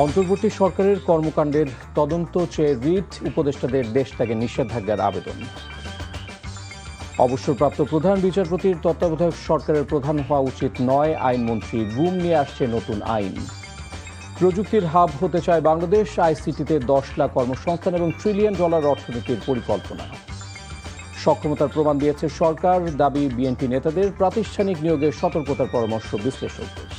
অন্তর্বর্তী সরকারের কর্মকাণ্ডের তদন্ত চেয়ে রিট উপদেষ্টাদের দেশ ত্যাগে নিষেধাজ্ঞার আবেদন। অবসরপ্রাপ্ত প্রধান বিচারপতির তত্ত্বাবধায়ক সরকারের প্রধান হওয়া উচিত নয়, আইনমন্ত্রী গুম নিয়ে আসছে নতুন আইন। প্রযুক্তির হাব হতে চায় বাংলাদেশ, আইসিটিতে 10 লাখ কর্মসংস্থান এবং $1 ট্রিলিয়ন অর্থনীতির পরিকল্পনা। সক্ষমতার প্রমাণ দিয়েছে সরকার, দাবি বিএনপি নেতাদের। প্রাতিষ্ঠানিক নিয়োগে সতর্কতার পরামর্শ বিশ্লেষকদের।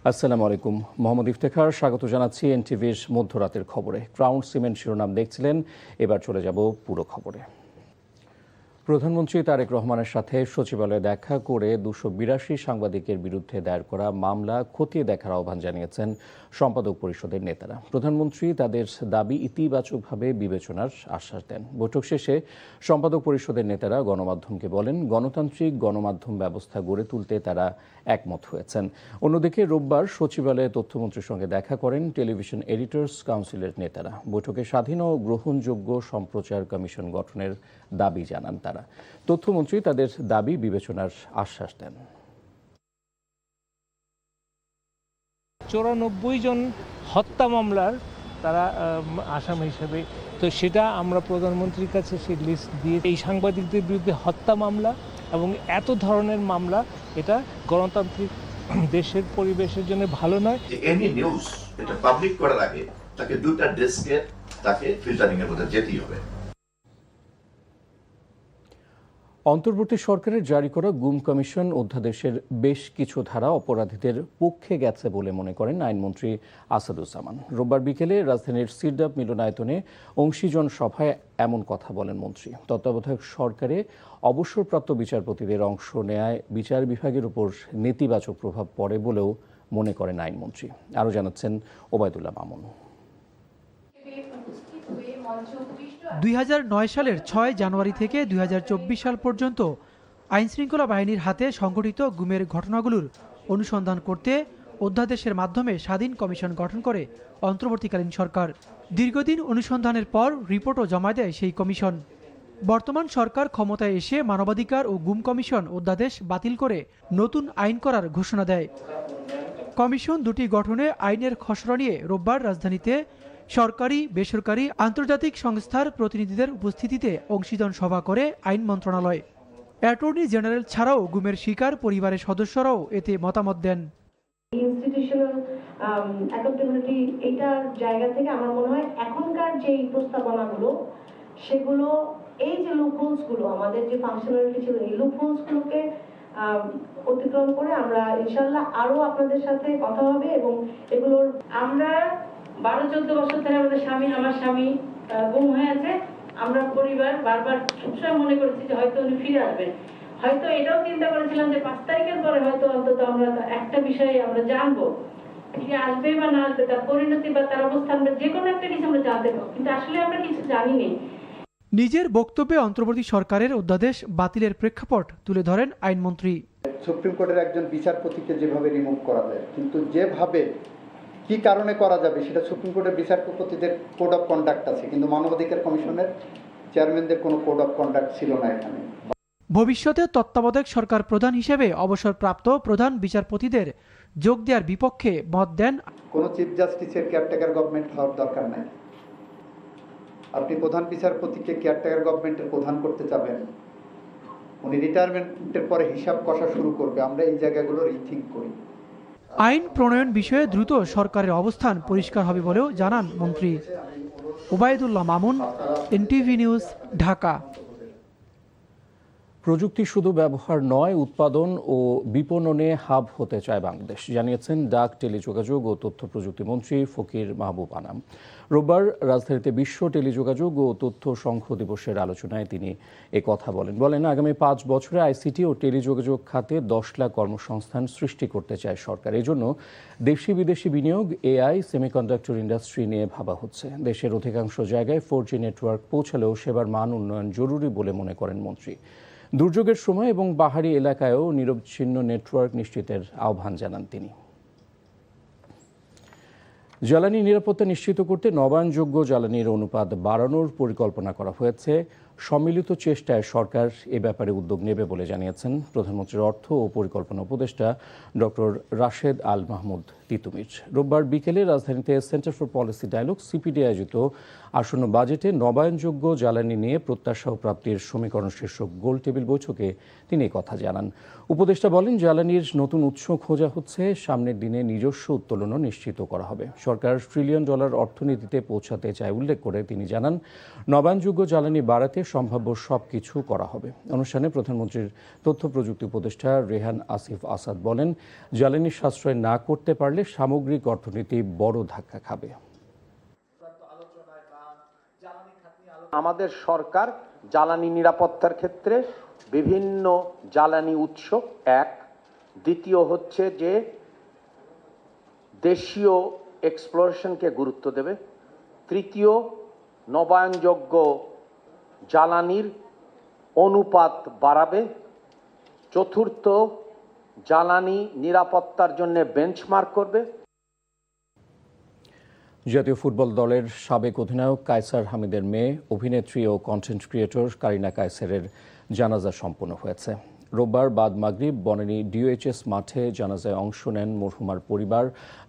আসসালামু আলাইকুম, মোহাম্মদ ইফতেখার স্বাগত জানাচ্ছি এনটিভির মধ্যরাতের খবরে। ক্রাউন সিমেন্ট শিরোনাম দেখছিলেন, এবার চলে যাব পুরো খবরে। প্রধানমন্ত্রী তারেক রহমানের সাথে সচিবালয়ে দেখা করে 282 সাংবাদিকের বিরুদ্ধে দায়ের করা মামলা খতিয়ে দেখার আহ্বান জানিয়েছেন সম্পাদক পরিষদের নেতারা। প্রধানমন্ত্রী তাদের দাবি ইতিবাচকভাবে বিবেচনার আশ্বাস দেন। বৈঠক শেষে সম্পাদক পরিষদের নেতারা গণমাধ্যমকে বলেন, গণতান্ত্রিক গণমাধ্যম ব্যবস্থা গড়ে তুলতে তারা একমত হয়েছেন। অন্যদিকে রোববার সচিবালয়ে তথ্যমন্ত্রীর সঙ্গে দেখা করেন টেলিভিশন এডিটর্স কাউন্সিলের নেতারা। বৈঠকে স্বাধীন ও গ্রহণযোগ্য সম্প্রচার কমিশন গঠনের দাবি জানান তারা। তথ্যমন্ত্রী তাদের দাবি বিবেচনার আশ্বাস দেন। 94 জন হত্যা মামলার তারা আসামি হিসেবে, তো সেটা আমরা প্রধানমন্ত্রীর কাছে সেই লিস্ট দিয়ে, এই সাংবাদিকদের বিরুদ্ধে হত্যা মামলা এবং এত ধরনের মামলা, এটা গণতান্ত্রিক দেশের পরিবেশের জন্য ভালো নয়। এনি নিউজ এটা পাবলিক করার আগে তাকে দুটো ডেস্কে তাকে ফিল্টারিং এর মধ্যে যেতেই হবে। অন্তর্বর্তী সরকারের জারি করা গুম কমিশন অধ্যাদেশের বেশ কিছু ধারা অপরাধীদের পক্ষে গেছে বলে মনে করেন আইনমন্ত্রী আসাদুজ্জামান। রোববার বিকেলে রাজধানীর সিরডাপ মিলনায়তনে অংশীজন সভায় এমন কথা বলেন মন্ত্রী। তত্ত্বাবধায়ক সরকারে অবসরপ্রাপ্ত বিচারপতিদের অংশ নেয়ায় বিচার বিভাগের উপর নেতিবাচক প্রভাব পড়ে বলেও মনে করেন আইনমন্ত্রী। আরও জানাচ্ছেন ওবায়দুল্লাহ মামুন। 2009 সালের 6 জানুয়ারি থেকে 2024 সাল পর্যন্ত আইনশৃঙ্খলা বাহিনীর হাতে সংঘটিত গুমের ঘটনাগুলোর অনুসন্ধান করতে অধ্যাদেশের মাধ্যমে স্বাধীন কমিশন গঠন করে অন্তর্বর্তীকালীন সরকার। দীর্ঘদিন অনুসন্ধানের পর রিপোর্টও জমা দেয় সেই কমিশন। বর্তমান সরকার ক্ষমতায় এসে মানবাধিকার ও গুম কমিশন অধ্যাদেশ বাতিল করে নতুন আইন করার ঘোষণা দেয়। কমিশন দুটি গঠনে আইনের খসড়া নিয়ে রোববার রাজধানীতে সরকারি, বেসরকারি, আন্তর্জাতিক সংস্থার প্রতিনিধিদের উপস্থিতিতে অংশীজন সভা করে আইন মন্ত্রণালয়। অ্যাটর্নি জেনারেল ছাড়াও গুমের শিকার পরিবারের সদস্যরাও এতে মতামত দেন। ইনস্টিটিউশনাল অ্যাকাউন্টেবিলিটি এইটার জায়গা থেকে আমার মনে হয় এখনকার যে প্রস্তাবনাগুলো, সেগুলো এই যে লুপহোলসগুলো, আমাদের যে ফাংশনালিটি ছিল, এই লুপহোলসগুলোকে অতিক্রম করে আমরা ইনশাআল্লাহ আরো আপনাদের সাথে কথা হবে। এবং এগুলোর আমরা 12-14 বছর ধরে আমার স্বামী গুম হয়ে আছে। আমরা পরিবার বারবার সবসময় মনে করেছি যে হয়তো উনি ফিরে আসবেন। হয়তো এটাও চিন্তা করেছিলাম যে 5 তারিখের পরে হয়তো অন্তত আমরা একটা বিষয়ে আমরা জানবো, ফিরে আসবে বা না আসবে, তার পরিণতি বা তার অবস্থান বা যে কোনো একটা কিছু আমরা জানতে পারবো, কিন্তু আসলে আমরা কিছু জানিনি। নিজের বক্তব্যে অন্তর্বর্তী সরকারের অধ্যাদেশ বাতিলের প্রেক্ষাপট তুলে ধরেন আইনমন্ত্রী। সুপ্রিম কোর্টের একজন বিচারপতিকে যেভাবে রিমুভ করা যায়, কিন্তু যেভাবে কি কারণে করা যাবে সেটা সুপ্রিম কোর্টের বিচারপতিদের কোড অফ কন্ডাক্ট আছে, কিন্তু মানবাধিকার কমিশনের চেয়ারম্যানদের কোনো কোড অফ কন্ডাক্ট ছিল না এখানে। ভবিষ্যতে তত্ত্বাবধায়ক সরকার প্রধান হিসেবে অবসরপ্রাপ্ত প্রধান বিচারপতিদের যোগ দেওয়ার বিপক্ষে মত দেন। কোনো চিফ জাস্টিসের কেয়ারটেকার গভর্নমেন্ট হওয়ার দরকার নাই। আপনি প্রধান বিচারপতিকে কেয়ারটেকার গভর্নমেন্টের প্রধান করতে চাবেন, উনি রিটায়ারমেন্টের পরে হিসাব কষা শুরু করবে। আমরা এই জায়গাগুলো রিথিঙ্ক করি। আইন প্রণয়ন বিষয়ে দ্রুত সরকারের অবস্থান পরিষ্কার হবে বলেও জানান মন্ত্রী। Obaidullah Mamun, NTV news, Dhaka. প্রযুক্তি শুধু ব্যবহার নয়, উৎপাদন ও বিপণনে হাব হতে চায় বাংলাদেশ, জানিয়েছেন ডাক, টেলিযোগাযোগ ও তথ্য প্রযুক্তি মন্ত্রী ফকির মাহবুব আনাম। রোববার রাজধানীতে বিশ্ব টেলিযোগাযোগ ও তথ্য সংঘ দিবসের আলোচনায় তিনি কথা বলেন আগামী 5 বছরে আইসিটি ও টেলিযোগাযোগ খাতে 10 লাখ কর্মসংস্থান সৃষ্টি করতে চায় সরকার। এজন্য দেশি বিদেশি বিনিয়োগ, এআই, সেমিকন্ডাক্টর ইন্ডাস্ট্রি নিয়ে ভাবা হচ্ছে। দেশের অধিকাংশ জায়গায় 4G নেটওয়ার্ক পৌঁছালেও সেবার মান উন্নয়ন জরুরি বলে মনে করেন মন্ত্রী। দুর্যোগের সময় এবং পাহাড়ি এলাকায়ও নিরবচ্ছিন্ন নেটওয়ার্ক নিশ্চিতের আহ্বান জানান তিনি। জ্বালানি নিরাপত্তা নিশ্চিত করতে নবায়নযোগ্য জ্বালানির অনুপাত বাড়ানোর পরিকল্পনা করা হয়েছে সম্মিলিত চেষ্টায় সরকার এ ব্যাপারে উদ্যোগ নেবে বলে জানিয়েছেন প্রধানমন্ত্রীর অর্থ ও পরিকল্পনা উপদেষ্টা ডক্টর রাশেদ আল মাহমুদ তিতুমির। রোববার বিকেলে রাজধানীতে Centre for Policy Dialogue CPD আয়োজিত আসন্ন বাজেটে নবায়নযোগ্য জ্বালানি নিয়ে প্রত্যাশা ও প্রাপ্তির সমীকরণ শীর্ষক গোল টেবিল বৈঠকে তিনি কথা জানান। উপদেষ্টা বলেন, জ্বালানির নতুন উৎস খোঁজা হচ্ছে, সামনের দিনে নিজস্ব উত্তোলনও নিশ্চিত করা হবে। সরকার $1 ট্রিলিয়ন অর্থনীতিতে পৌঁছাতে চায় উল্লেখ করে তিনি জানান, নবায়নযোগ্য জ্বালানি বাড়াতে সম্ভাব্য সবকিছু করা হবে। অনুষ্ঠানে প্রধানমন্ত্রীর তথ্য প্রযুক্তি উপদেষ্টা রেহান আসিফ আসাদ বলেন, জ্বালানি সাশ্রয় না করতে পারলে সামগ্রিক অর্থনীতি বড় ধাক্কা খাবে। আমাদের সরকার জ্বালানি নিরাপত্তার ক্ষেত্রে বিভিন্ন জ্বালানি উৎস এক, দ্বিতীয় হচ্ছে যে দেশীয় এক্সপ্লোরেশনকে গুরুত্ব দেবে, তৃতীয় নবায়নযোগ্য জ্বালানির অনুপাত বাড়াবে, চতুর্থ জ্বালানি নিরাপত্তার জন্য বেঞ্চমার্ক করবে। জাতীয় ফুটবল দলের সাবেক অধিনায়ক কায়সার হামিদের মেয়ে, অভিনেত্রী ও কন্টেন্ট ক্রিয়েটর কারিনা কায়সারের জানাজা সম্পন্ন হয়েছে। রোববার বাদ মাগরিব বনানী ডিওএইচএস মাঠে জানাজায় অংশ নেন মরহুমার পরিবার,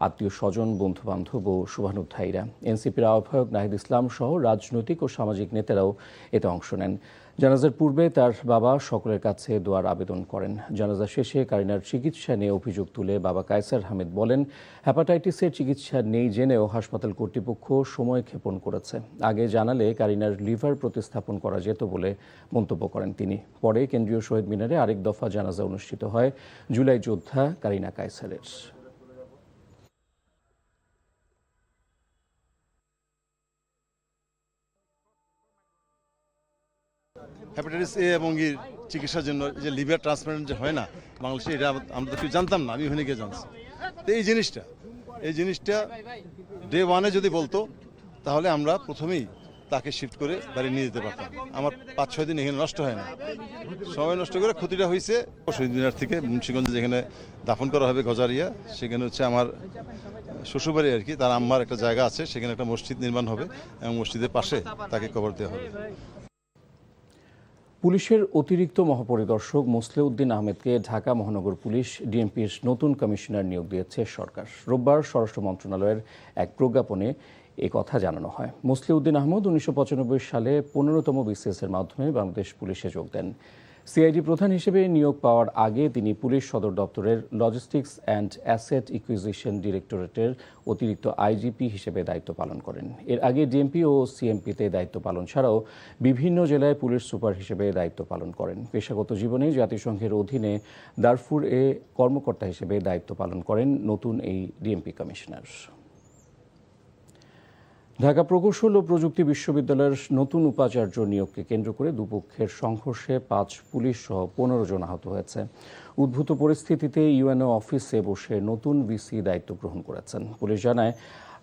আত্মীয় স্বজন, বন্ধুবান্ধব ও শুভানুধ্যায়ীরা। এনসিপির আহ্বায়ক নাহিদ ইসলাম সহ রাজনৈতিক ও সামাজিক নেতারাও এতে অংশ নেন। জানাজার পূর্বে তার বাবা সকলের কাছে দোয়ার আবেদন করেন। জানাজা শেষে কারিনার চিকিৎসা নিয়ে অভিযোগ তুলে বাবা কায়সার হামিদ বলেন, হ্যাপাটাইটিসের চিকিৎসা নেই জেনেও হাসপাতাল কর্তৃপক্ষ সময় ক্ষেপণ করেছে। আগে জানালে কারিনার লিভার প্রতিস্থাপন করা যেত বলে মন্তব্য করেন তিনি। পরে কেন্দ্রীয় শহীদ মিনারে আরেক দফা জানাজা অনুষ্ঠিত হয় জুলাই যোদ্ধা কারিনা কায়সারের। হ্যাপাটাইটিস এ এবং এর চিকিৎসার জন্য যে লিভার ট্রান্সপ্লান্ট যে হয় না বাংলাদেশে, এটা আমরা তো কেউ জানতাম না, আমি ওখানে গিয়ে জানছি। তো এই জিনিসটা ডে ওয়ানে যদি বলতো তাহলে আমরা প্রথমেই তাকে শিফট করে বাড়ি নিয়ে যেতে পারতাম। আমার 5-6 দিন এখানে নষ্ট হয় না, সময় নষ্ট করে ক্ষতিটা হয়েছে। শহীদ মিনার থেকে মুন্সিগঞ্জে যেখানে দাফন করা হবে গজারিয়া, সেখানে হচ্ছে আমার শ্বশুরবাড়ি আর কি, তার আম্মার একটা জায়গা আছে, সেখানে একটা মসজিদ নির্মাণ হবে এবং মসজিদের পাশে তাকে কবর দেওয়া হবে। পুলিশের অতিরিক্ত মহাপরিদর্শক মোসলেউদ্দিন আহমেদকে ঢাকা মহানগর পুলিশ ডিএমপির নতুন কমিশনার নিয়োগ দিয়েছে সরকার। রোববার স্বরাষ্ট্র মন্ত্রণালয়ের এক প্রজ্ঞাপনে এ কথা জানানো হয়। মোসলেউদ্দিন আহমেদ 1995 সালে 15তম বিসিএসের মাধ্যমে বাংলাদেশ পুলিশে যোগ দেন। সিআইডি প্রধান হিসেবে নিয়োগ পাওয়ার আগে তিনি পুলিশ সদর দপ্তরের লজিস্টিক্স অ্যান্ড অ্যাসেট ইকুইজিশন ডিরেক্টরেটের অতিরিক্ত আইজিপি হিসেবে দায়িত্ব পালন করেন। এর আগে ডিএমপি ও সিএমপিতে দায়িত্ব পালন ছাড়াও বিভিন্ন জেলায় পুলিশ সুপার হিসেবে দায়িত্ব পালন করেন। পেশাগত জীবনে জাতিসংঘের অধীনে দারফুর এ কর্মকর্তা হিসেবে দায়িত্ব পালন করেন নতুন এই ডিএমপি কমিশনার। ঢাকা প্রকৌশল ও প্রযুক্তি বিশ্ববিদ্যালয়ের নতুন উপাচার্য নিয়োগকে কেন্দ্র করে দুপক্ষের সংঘর্ষে 5 পুলিশ সহ 15 জন আহত হয়েছে। উদ্ভূত পরিস্থিতিতে ইউএনও অফিসে বসে নতুন ভিসি দায়িত্ব গ্রহণ করেছেন। পুলিশ জানায়,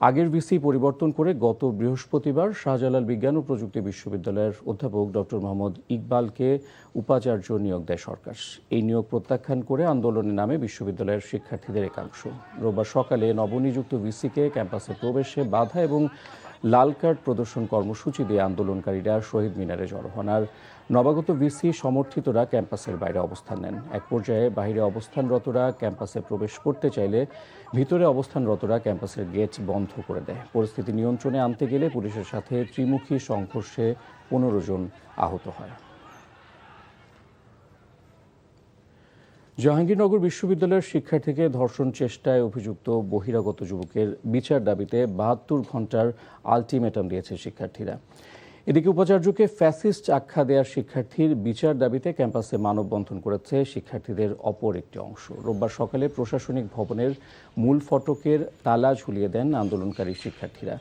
আগের ভিসি পরিবর্তন করে গত বৃহস্পতিবার শাহজালাল বিজ্ঞান ও প্রযুক্তি বিশ্ববিদ্যালয়ের অধ্যাপক ডক্টর মোহাম্মদ ইকবালকে উপাচার্য নিয়োগ দেয় সরকার। এই নিয়োগ প্রত্যাখ্যান করে আন্দোলনের নামে বিশ্ববিদ্যালয়ের শিক্ষার্থীদের একাংশ। রোববার সকালে নবনিযুক্ত ভিসিকে ক্যাম্পাসে প্রবেশে বাধা এবং লাল কার্ড প্রদর্শন কর্মসূচি দিয়ে আন্দোলনকারীরা শহীদ মিনারে জড়ো হন। আর নবাগত ভিসি সমর্থিতরা ক্যাম্পাসের বাইরে অবস্থান নেন। এক পর্যায়ে বাইরে অবস্থানরতরা ক্যাম্পাসে প্রবেশ করতে চাইলে ভিতরে অবস্থানরতরা ক্যাম্পাসের গেট বন্ধ করে দেয়। পরিস্থিতি নিয়ন্ত্রণে আনতে গেলে পুলিশের সাথে ত্রিমুখী সংঘর্ষে 15 জন আহত হয়। জাহাঙ্গীরনগর বিশ্ববিদ্যালয়ের শিক্ষার্থীকে ধর্ষণ চেষ্টায় অভিযুক্ত বহিরাগত যুবকের বিচার দাবিতে 72 ঘন্টার আলটিমেটাম দিয়েছে শিক্ষার্থীরা। এদিকে উপাচার্যকে ফ্যাসিস্ট আখ্যা দেওয়ার শিক্ষার্থীর বিচার দাবিতে ক্যাম্পাসে মানববন্ধন করেছে শিক্ষার্থীদের অপর একটি অংশ। রোববার সকালে প্রশাসনিক ভবনের মূল ফটকের তালা ঝুলিয়ে দেন আন্দোলনকারী শিক্ষার্থীরা।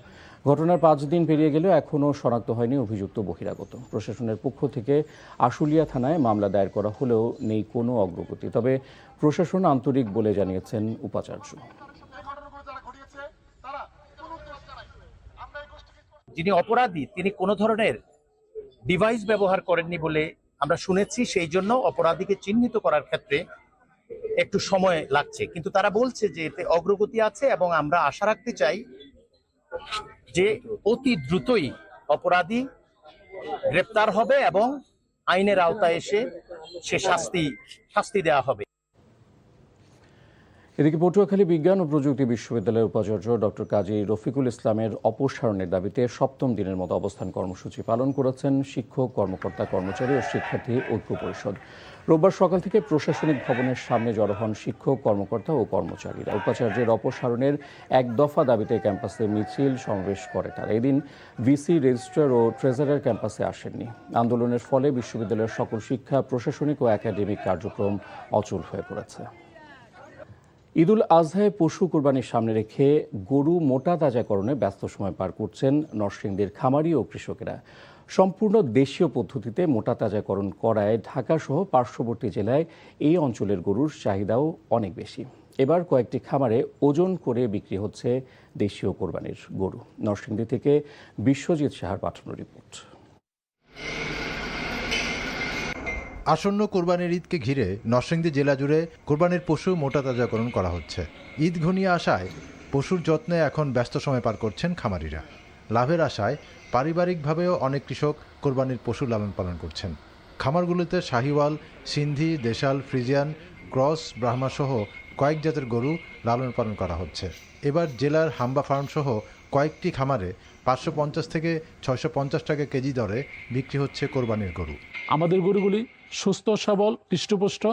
ঘটনার 5 দিন পেরিয়ে গেলেও এখনও শনাক্ত হয়নি অভিযুক্ত বহিরাগত। প্রশাসনের পক্ষ থেকে আশুলিয়া থানায় মামলা দায়ের করা হলেও নেই কোনো অগ্রগতি। তবে প্রশাসন আন্তরিক বলে জানিয়েছেন উপাচার্য। যিনি অপরাধী তিনি কোনো ধরনের ডিভাইস ব্যবহার করেননি বলে আমরা শুনেছি, সেই জন্য অপরাধীকে চিহ্নিত করার ক্ষেত্রে একটু সময় লাগছে, কিন্তু তারা বলছে যে এতে অগ্রগতি আছে এবং আমরা আশা রাখতে চাই যে অতি দ্রুতই অপরাধী গ্রেপ্তার হবে এবং আইনের আওতায় এসে সে শাস্তি দেওয়া হবে। এদিকে পটুয়াখালী বিজ্ঞান ও প্রযুক্তি বিশ্ববিদ্যালয়ের উপাচার্য ডক্টর কাজী রফিকুল ইসলামের অপসারণের দাবিতে 7ম দিনের মতো অবস্থান কর্মসূচি পালন করেছেন শিক্ষক, কর্মকর্তা, কর্মচারী ও শিক্ষার্থী ঐক্য পরিষদ। রোববার সকাল থেকে প্রশাসনিক ভবনের সামনে জড়ো হন শিক্ষক, কর্মকর্তা ও কর্মচারীরা। উপাচার্যের অপসারণের এক দফা দাবিতে ক্যাম্পাসে মিছিল সমাবেশ করে তারা। এদিন ভিসি, রেজিস্ট্রার ও ট্রেজারার ক্যাম্পাসে আসেননি। আন্দোলনের ফলে বিশ্ববিদ্যালয়ের সকল শিক্ষা, প্রশাসনিক ও একাডেমিক কার্যক্রম অচল হয়ে পড়েছে। ঈদুল আজহায় পশু কুরবানির সামনে রেখে গরু মোটা তাজাকরণে ব্যস্ত সময় পার করছেন নরসিংদীর খামারি ও কৃষকেরা। সম্পূর্ণ দেশীয় পদ্ধতিতে মোটা তাজাকরণ করায় ঢাকাসহ পার্শ্ববর্তী জেলায় এই অঞ্চলের গরুর চাহিদাও অনেক বেশি। এবার কয়েকটি খামারে ওজন করে বিক্রি হচ্ছে দেশীয় কোরবানির গরু। নরসিংদী থেকে বিশ্বজিৎ সাহার পাঠানো রিপোর্ট। আসন্ন কোরবানির ঈদকে ঘিরে নরসিংদী জেলা জুড়ে কোরবানির পশু মোটা তাজাকরণ করা হচ্ছে। ঈদ ঘনিয়ে আসায় পশুর যত্নে এখন ব্যস্ত সময় পার করছেন খামারিরা। লাভের আশায় পারিবারিকভাবেও অনেক কৃষক কোরবানির পশু লালন পালন করছেন। খামারগুলোতে শাহিওয়াল, সিন্ধি, দেশাল, ফ্রিজিয়ান, ক্রস, ব্রাহ্মা সহ কয়েক জাতের গরু লালন পালন করা হচ্ছে। এবার জেলার হাম্বা ফার্ম সহ কয়েকটি খামারে 550 থেকে 650 টাকা কেজি দরে বিক্রি হচ্ছে কোরবানির গরু। আমাদের গরুগুলি সুস্থ, সবল, হৃষ্টপুষ্ট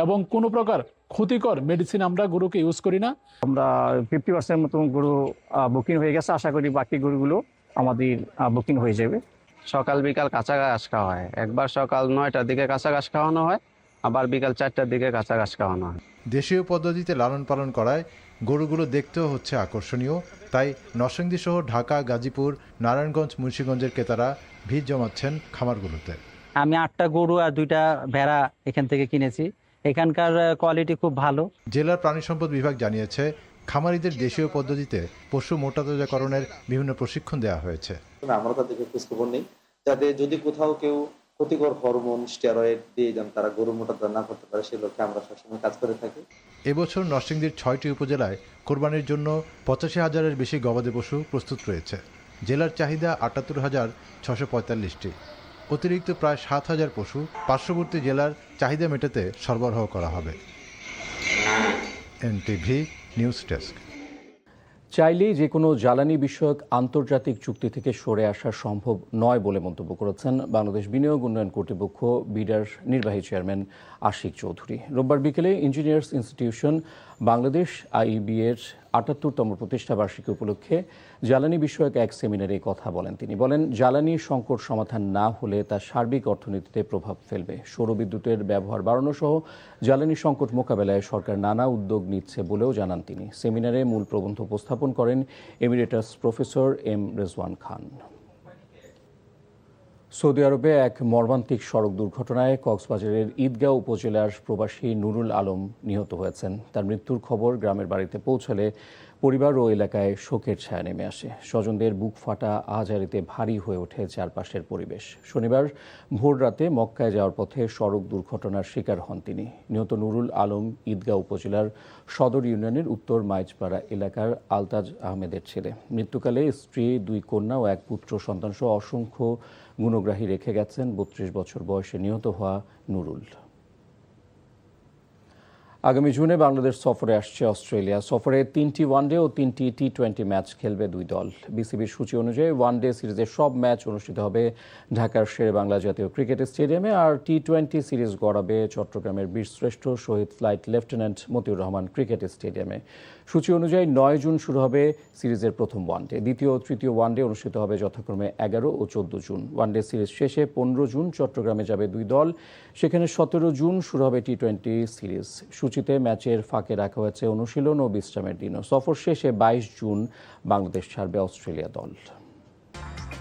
এবং কোনো প্রকার ক্ষতিকর মেডিসিন আমরা গরুকে ইউজ করি না। আমরা 50% মতো গরু বুকিং হয়ে গেছে। আশা করি বাকি গরুগুলো আমাদের বুকিং হয়ে যাবে। সকাল বিকাল কাঁচা ঘাস খাওয়া হয়। একবার সকাল 9টার দিকে কাঁচা ঘাস খাওয়ানো হয়, আবার বিকাল 4টার দিকে কাঁচা ঘাস খাওয়ানো হয়। দেশীয় পদ্ধতিতে লালন পালন করায় গরুগুলো দেখতেও হচ্ছে আকর্ষণীয়। তাই নরসিংদী সহ ঢাকা, গাজীপুর, নারায়ণগঞ্জ, মুন্সিগঞ্জের ক্রেতারা ভিড় জমাচ্ছেন খামারগুলোতে। আমি 8টা গরু আর 2টা ভেড়া এখান থেকে কিনেছি। এখানকার কোয়ালিটি খুব ভালো। জেলার প্রাণী সম্পদ বিভাগ জানিয়েছে, খামারিদের দেশীয় পদ্ধতিতে পশু মোটা তাজাকরণের বিভিন্ন প্রশিক্ষণ দেওয়া হয়েছে। আমরা তাদেরকে খোঁজখবর নেই, যাতে যদি কোথাও কেউ ক্ষতিকর হরমোন, স্টেরয়েড দিয়ে যান, তারা গরু মোটা তাজা না করতে পারে, সেই লক্ষ্যে আমরা সবসময় কাজ করে থাকি। এবছর নরসিংদীর 6টি উপজেলায় কোরবানির জন্য 85,000-এর বেশি গবাদি পশু প্রস্তুত রয়েছে। জেলার চাহিদা 78,645টি। অতিরিক্ত প্রায় 7,000 পশু পার্শ্ববর্তী জেলার চাহিদা মেটাতে সরবরাহ করা হবে। NTV news desk. চাইলেই যে কোনো জ্বালানি বিষয়ক আন্তর্জাতিক চুক্তি থেকে সরে আসা সম্ভব নয় বলে মন্তব্য করেছেন বাংলাদেশ বিনিয়োগ উন্নয়ন কর্তৃপক্ষ বিডার নির্বাহী চেয়ারম্যান আশিক চৌধুরী। রোববার বিকেলে ইঞ্জিনিয়ার্স ইনস্টিটিউশন বাংলাদেশ আইইবি এর ৭৮তম প্রতিষ্ঠা বার্ষিকী উপলক্ষে জ্বালানি বিষয়ক এক সেমিনারে কথা বলেন তিনি। বলেন, জ্বালানি সংকট সমাধান না হলে তা সার্বিক অর্থনীতিতে প্রভাব ফেলবে। সৌরবিদ্যুতের ব্যবহার বাড়ানো সহ জ্বালানি সংকট মোকাবেলায় সরকার নানা উদ্যোগ নিচ্ছে বলেও জানান তিনি। সেমিনারে মূল প্রবন্ধ উপস্থাপন করেন এমিরেটাস প্রফেসর এম রেজওয়ান খান। সৌদি আরবে এক মর্মান্তিক সড়ক দুর্ঘটনায় কক্সবাজারের ঈদগাঁও উপজেলার প্রবাসী নুরুল আলম নিহত হয়েছেন। তার মৃত্যুর খবর গ্রামের বাড়িতে পৌঁছালে পরিবার ও এলাকায় শোকের ছায়া নেমে আসে। স্বজনদের বুক ফাটা আহাজারিতে ভারী হয়ে ওঠে চারপাশের পরিবেশ। শনিবার ভোররাতে মক্কায় যাওয়ার পথে সড়ক দুর্ঘটনার শিকার হন তিনি। নিহত নুরুল আলম ঈদগাঁও উপজেলার সদর ইউনিয়নের উত্তর মাইজপাড়া এলাকার আলতাজ আহমেদের ছেলে। মৃত্যুকালে স্ত্রী, 2 কন্যা ও 1 পুত্র সন্তানসহ অসংখ্য গুণগ্রাহী রেখে গেছেন 32 বছর বয়সে নিহত হওয়া নুরুল। আগামী জুনে বাংলাদেশ সফরে আসছে অস্ট্রেলিয়া। সফরে 3টি ওয়ানডে ও 3টি টি-20 ম্যাচ খেলবে 2 দল। বিসিবির সূচি অনুযায়ী ওয়ানডে সিরিজের সব ম্যাচ অনুষ্ঠিত হবে ঢাকার শেরেবাংলা জাতীয় ক্রিকেট স্টেডিয়ামে, আর টি-20 সিরিজ গড়াবে চট্টগ্রামের বীরশ্রেষ্ঠ শহীদ flight lieutenant Motiur Rahman cricket স্টেডিয়ামে। সূচি অনুযায়ী 9 জুন শুরু হবে সিরিজের প্রথম ওয়ানডে। দ্বিতীয় ও তৃতীয় ওয়ানডে অনুষ্ঠিত হবে যথাক্রমে 11 ও 14 জুন। ওয়ানডে সিরিজ শেষে 15 জুন চট্টগ্রামে যাবে 2 দল। সেখানে 17 জুন শুরু হবে টি-20 সিরিজ। সূচিতে ম্যাচের ফাঁকে রাখা হয়েছে অনুশীলন ও বিশ্রামের দিনও। সফর শেষে 22 জুন বাংলাদেশ ছাড়বে অস্ট্রেলিয়া দল।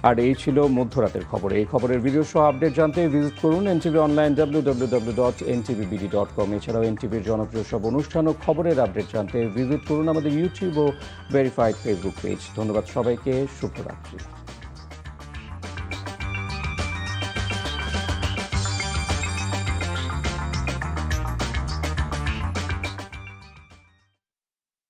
আর এই ছিল মধ্যরাতের খবর। এই খবরের ভিডিও সহ আপডেট জানতে ভিজিট করুন এনটিভি অনলাইন www.ntvbd.com। এছাড়াও এনটিভির জনপ্রিয় সব অনুষ্ঠান ও খবরের আপডেট জানতে ভিজিট করুন আমাদের ইউটিউব ও ভেরিফাইড ফেসবুক পেজ। ধন্যবাদ সবাইকে। শুভরাত্রি।